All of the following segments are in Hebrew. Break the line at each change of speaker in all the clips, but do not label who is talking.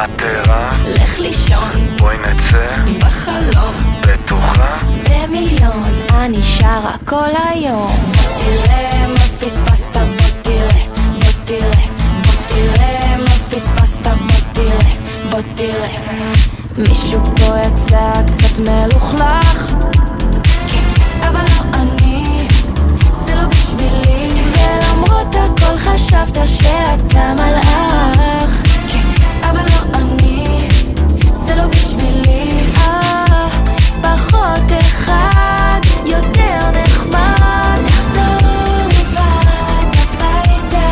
את ערה?
לך לישון,
בואי נצא
בחלום,
בטוחה?
במיליון, אני שרה כל היום. בוא תראה מה פספסת, בוא תראה, בוא תראה, בוא תראה מה פספסת, בוא תראה, בוא תראה. מישהו פה יצא קצת מלוכלך, כן, אבל לא אני, זה לא בשבילי. ולמרות הכל חשבת שאתה מלאך, כן, אבל לא אני, זה לא בשבילי. פחות אחד, יותר נחמד, נחזור לבד הביתה,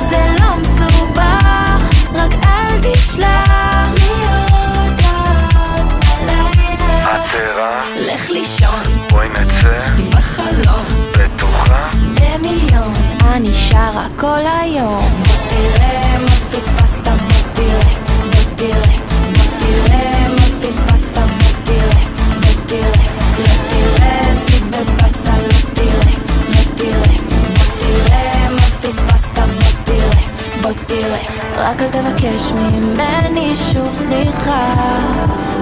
זה לא מסובך, רק אל תשלח לי הודעות הלילה.
את ערה?
לך לישון,
בואי נצא
בחלום,
בטוחה?
במיליון, אני שרה כל היום. בוא תראה מה פספסת, בוא תראה, בוא תראה, בוא תראה מה פספסת, בוא תראה, בוא תראה, לא תראה אותי בבאסה, לא תראה, לא תראה, בוא תראה מה פספסת, בוא תראה, בוא תראה. רק אל תבקש ממני שוב סליחה,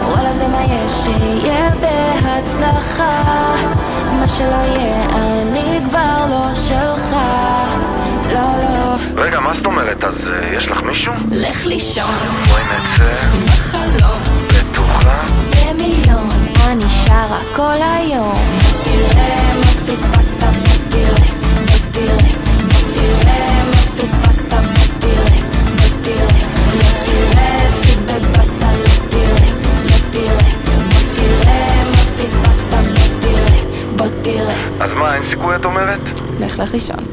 וואלה זה מה יש, שיהיה בהצלחה. מה שלא יהיה אני כבר לא שלך, לא לא.
רגע, מה זאת אומרת? אז יש לך מישהו?
לך לישון,
בואי נצא
בחלום,
בטוחה?
במיליון, אני שרה כל היום. בוא תראה מה פספסת, בוא תראה, בוא תראה, בוא תראה מה פספסת, בוא תראה, בוא תראה, לא תראה אותי בבאסה, לא תראה, לא תראה, בוא תראה מה פספסת, בוא תראה, בוא תראה.
אז מה, אין סיכוי את אומרת?
לך לישון.